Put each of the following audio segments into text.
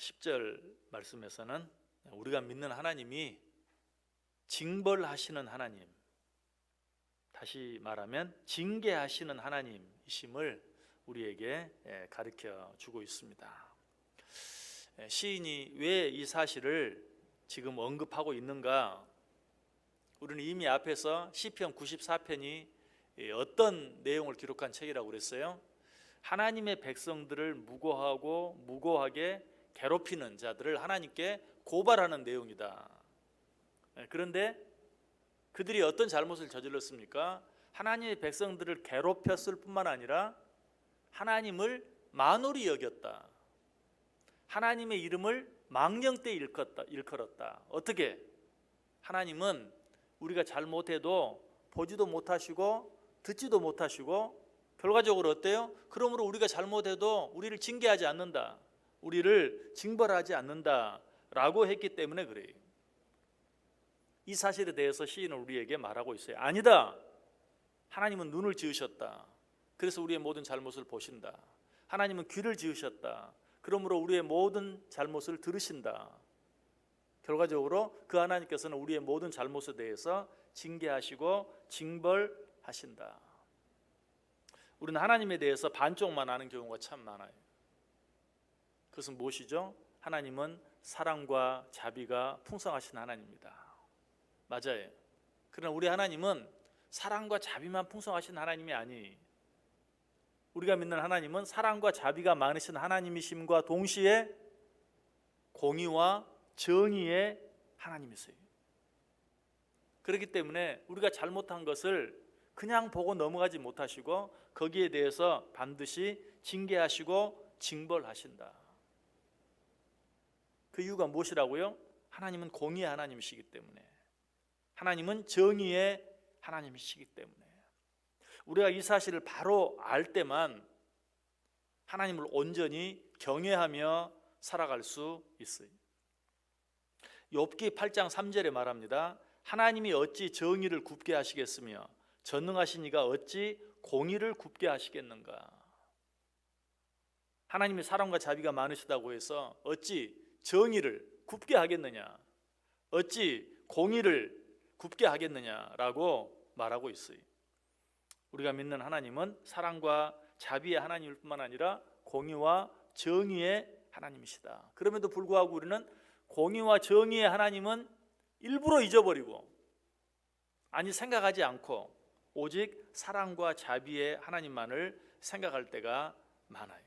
10절 말씀에서는 우리가 믿는 하나님이 징벌하시는 하나님, 다시 말하면 징계하시는 하나님이심을 우리에게 가르쳐 주고 있습니다. 시인이 왜 이 사실을 지금 언급하고 있는가? 우리는 이미 앞에서 시편 94편이 어떤 내용을 기록한 책이라고 그랬어요? 하나님의 백성들을 무고하게 괴롭히는 자들을 하나님께 고발하는 내용이다. 그런데 그들이 어떤 잘못을 저질렀습니까? 하나님의 백성들을 괴롭혔을 뿐만 아니라 하나님을 만홀히 여겼다. 하나님의 이름을 망령되이 일컬었다. 어떻게? 하나님은 우리가 잘못해도 보지도 못하시고 듣지도 못하시고 결과적으로 어때요? 그러므로 우리가 잘못해도 우리를 징계하지 않는다, 우리를 징벌하지 않는다 라고 했기 때문에 그래요. 이 사실에 대해서 시인은 우리에게 말하고 있어요. 아니다, 하나님은 눈을 지으셨다. 그래서 우리의 모든 잘못을 보신다. 하나님은 귀를 지으셨다. 그러므로 우리의 모든 잘못을 들으신다. 결과적으로 그 하나님께서는 우리의 모든 잘못에 대해서 징계하시고 징벌하신다. 우리는 하나님에 대해서 반쪽만 아는 경우가 참 많아요. 그것은 무엇이죠? 하나님은 사랑과 자비가 풍성하신 하나님입니다. 맞아요. 그러나 우리 하나님은 사랑과 자비만 풍성하신 하나님이 아니, 우리가 믿는 하나님은 사랑과 자비가 많으신 하나님이심과 동시에 공의와 정의의 하나님이세요. 그렇기 때문에 우리가 잘못한 것을 그냥 보고 넘어가지 못하시고 거기에 대해서 반드시 징계하시고 징벌하신다. 그 이유가 무엇이라고요? 하나님은 공의의 하나님이시기 때문에, 하나님은 정의의 하나님이시기 때문에 우리가 이 사실을 바로 알 때만 하나님을 온전히 경외하며 살아갈 수 있어요. 욥기 8장 3절에 말합니다. 하나님이 어찌 정의를 굽게 하시겠으며 전능하신 이가 어찌 공의를 굽게 하시겠는가? 하나님이 사랑과 자비가 많으시다고 해서 어찌 정의를 굽게 하겠느냐, 어찌 공의를 굽게 하겠느냐라고 말하고 있어요. 우리가 믿는 하나님은 사랑과 자비의 하나님일 뿐만 아니라 공의와 정의의 하나님이시다. 그럼에도 불구하고 우리는 공의와 정의의 하나님은 일부러 잊어버리고, 아니 생각하지 않고 오직 사랑과 자비의 하나님만을 생각할 때가 많아요.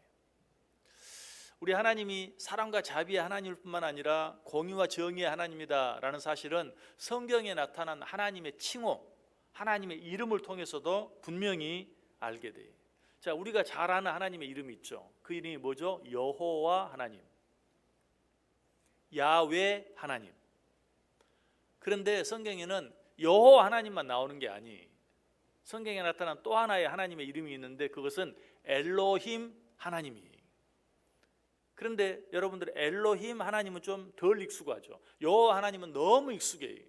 우리 하나님이 사랑과 자비의 하나님일 뿐만 아니라 공의와 정의의 하나님이다 라는 사실은 성경에 나타난 하나님의 칭호, 하나님의 이름을 통해서도 분명히 알게 돼요. 자, 우리가 잘 아는 하나님의 이름이 있죠. 그 이름이 뭐죠? 여호와 하나님, 야훼 하나님. 그런데 성경에는 여호와 하나님만 나오는 게 아니, 성경에 나타난 또 하나의 하나님의 이름이 있는데 그것은 엘로힘 하나님이에요. 그런데 여러분들, 엘로힘 하나님은 좀 덜 익숙하죠. 여호와 하나님은 너무 익숙해요.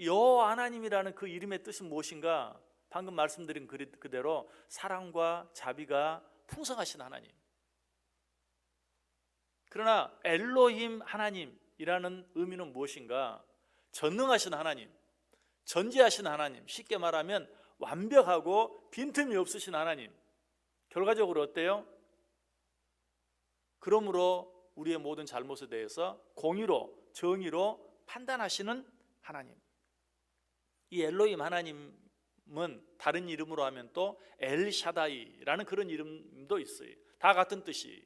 여호와 하나님이라는 그 이름의 뜻은 무엇인가? 방금 말씀드린 그대로 사랑과 자비가 풍성하신 하나님. 그러나 엘로힘 하나님이라는 의미는 무엇인가? 전능하신 하나님, 전지하신 하나님, 쉽게 말하면 완벽하고 빈틈이 없으신 하나님. 결과적으로 어때요? 그러므로 우리의 모든 잘못에 대해서 공의로, 정의로 판단하시는 하나님. 이 엘로힘 하나님은 다른 이름으로 하면 또 엘샤다이라는 그런 이름도 있어요. 다 같은 뜻이.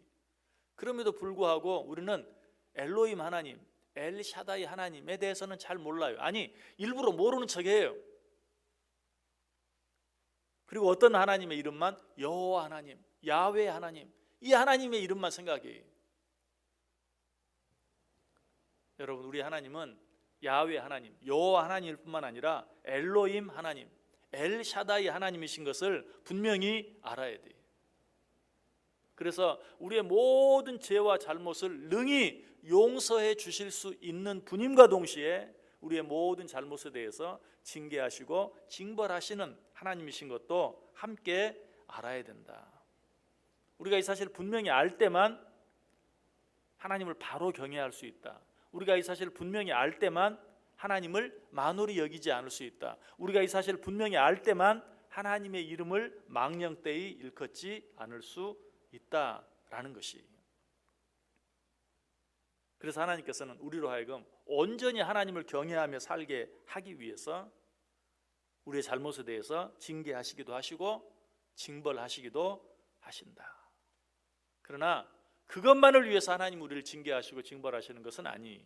그럼에도 불구하고 우리는 엘로힘 하나님, 엘샤다이 하나님에 대해서는 잘 몰라요. 아니, 일부러 모르는 척해요. 그리고 어떤 하나님의 이름만 여호와 하나님, 야훼 하나님, 이 하나님의 이름만 생각해요. 여러분, 우리 하나님은 야훼 하나님, 여호와 하나님일 뿐만 아니라 엘로힘 하나님, 엘샤다이 하나님이신 것을 분명히 알아야 돼요. 그래서 우리의 모든 죄와 잘못을 능히 용서해 주실 수 있는 분임과 동시에 우리의 모든 잘못에 대해서 징계하시고 징벌하시는 하나님이신 것도 함께 알아야 된다. 우리가 이 사실을 분명히 알 때만 하나님을 바로 경외할 수 있다. 우리가 이 사실을 분명히 알 때만 하나님을 만홀히 여기지 않을 수 있다. 우리가 이 사실을 분명히 알 때만 하나님의 이름을 망령되이 일컫지 않을 수 있다라는 것이. 그래서 하나님께서는 우리로 하여금 온전히 하나님을 경외하며 살게 하기 위해서 우리의 잘못에 대해서 징계하시기도 하시고 징벌하시기도 하신다. 그러나 그것만을 위해서 하나님 우리를 징계하시고 징벌하시는 것은 아니.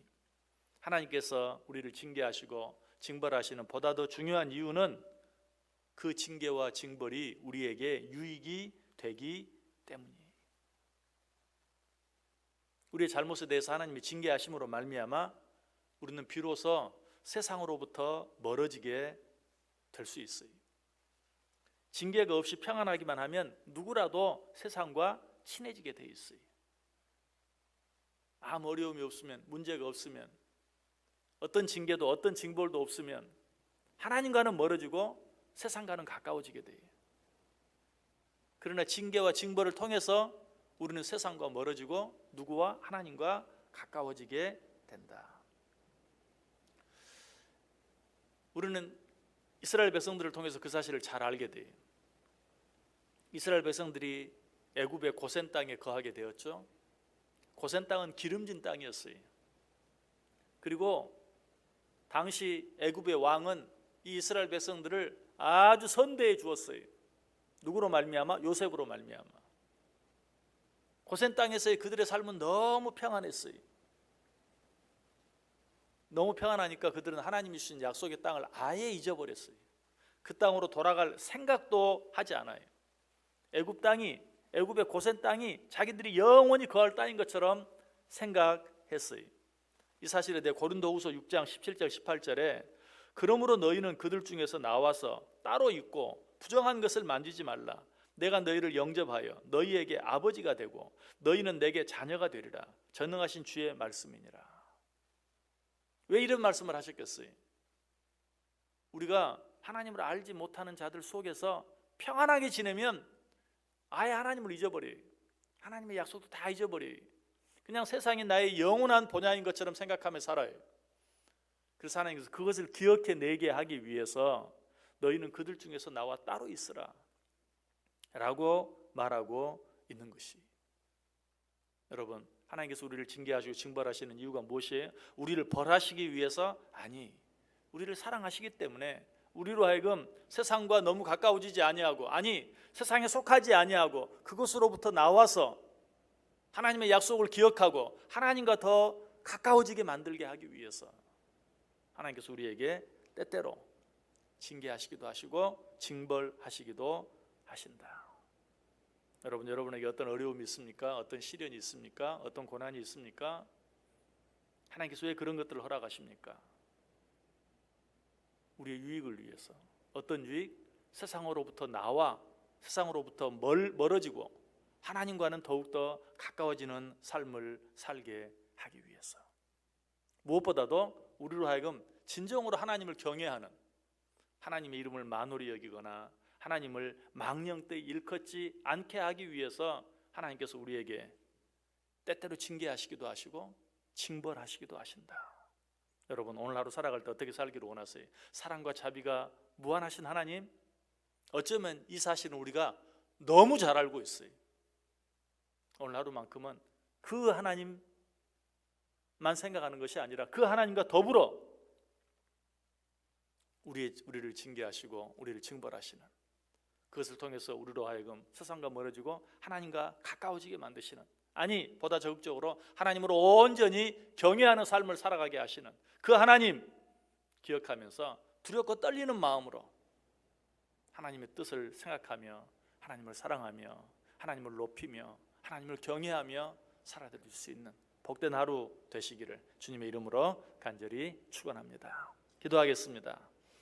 하나님께서 우리를 징계하시고 징벌하시는 보다 더 중요한 이유는 그 징계와 징벌이 우리에게 유익이 되기 때문이에요. 우리의 잘못에 대해서 하나님이 징계하심으로 말미암아 우리는 비로소 세상으로부터 멀어지게 될 수 있어요. 징계가 없이 평안하기만 하면 누구라도 세상과 친해지게 돼 있어요. 아무 어려움이 없으면, 문제가 없으면, 어떤 징계도 어떤 징벌도 없으면 하나님과는 멀어지고 세상과는 가까워지게 돼요. 그러나 징계와 징벌을 통해서 우리는 세상과 멀어지고 누구와? 하나님과 가까워지게 된다. 우리는 이스라엘 백성들을 통해서 그 사실을 잘 알게 돼요. 이스라엘 백성들이 애굽의 고센 땅에 거하게 되었죠. 고센 땅은 기름진 땅이었어요. 그리고 당시 애굽의 왕은 이 이스라엘 백성들을 아주 선대해 주었어요. 누구로 말미암아? 요셉으로 말미암아. 고센 땅에서의 그들의 삶은 너무 평안했어요. 너무 평안하니까 그들은 하나님이 주신 약속의 땅을 아예 잊어버렸어요. 그 땅으로 돌아갈 생각도 하지 않아요. 애굽 땅이, 애굽의 고센 땅이 자기들이 영원히 거할 땅인 것처럼 생각했어요. 이 사실에 대해 고린도후서 6장 17절 18절에 그러므로 너희는 그들 중에서 나와서 따로 있고 부정한 것을 만지지 말라. 내가 너희를 영접하여 너희에게 아버지가 되고 너희는 내게 자녀가 되리라. 전능하신 주의 말씀이니라. 왜 이런 말씀을 하셨겠어요? 우리가 하나님을 알지 못하는 자들 속에서 평안하게 지내면 아예 하나님을 잊어버려요. 하나님의 약속도 다 잊어버려요. 그냥 세상이 나의 영원한 본향인 것처럼 생각하며 살아요. 그래서 하나님께서 그것을 기억해내게 하기 위해서 너희는 그들 중에서 나와 따로 있으라 라고 말하고 있는 것이. 여러분, 하나님께서 우리를 징계하시고 징벌하시는 이유가 무엇이에요? 우리를 벌하시기 위해서? 아니, 우리를 사랑하시기 때문에 우리로 하여금 세상과 너무 가까워지지 아니하고, 아니 세상에 속하지 아니하고 그것으로부터 나와서 하나님의 약속을 기억하고 하나님과 더 가까워지게 만들게 하기 위해서 하나님께서 우리에게 때때로 징계하시기도 하시고 징벌하시기도 하신다. 여러분, 여러분에게 어떤 어려움이 있습니까? 어떤 시련이 있습니까? 어떤 고난이 있습니까? 하나님께서 왜 그런 것들을 허락하십니까? 우리의 유익을 위해서. 어떤 유익? 세상으로부터 나와 세상으로부터 멀어지고 하나님과는 더욱더 가까워지는 삶을 살게 하기 위해서. 무엇보다도 우리로 하여금 진정으로 하나님을 경외하는, 하나님의 이름을 만홀히 여기거나 하나님을 망령되이 일컫지 않게 하기 위해서 하나님께서 우리에게 때때로 징계하시기도 하시고 징벌하시기도 하신다. 여러분, 오늘 하루 살아갈 때 어떻게 살기를 원하세요? 사랑과 자비가 무한하신 하나님, 어쩌면 이 사실은 우리가 너무 잘 알고 있어요. 오늘 하루만큼은 그 하나님만 생각하는 것이 아니라 그 하나님과 더불어 우리를 징계하시고 우리를 징벌하시는, 그것을 통해서 우리로 하여금 세상과 멀어지고 하나님과 가까워지게 만드시는, 아니 보다 적극적으로 하나님으로 온전히 경외하는 삶을 살아가게 하시는 그 하나님 기억하면서 두렵고 떨리는 마음으로 하나님의 뜻을 생각하며 하나님을 사랑하며 하나님을 높이며 하나님을 경외하며 살아드릴 수 있는 복된 하루 되시기를 주님의 이름으로 간절히 축원합니다. 기도하겠습니다.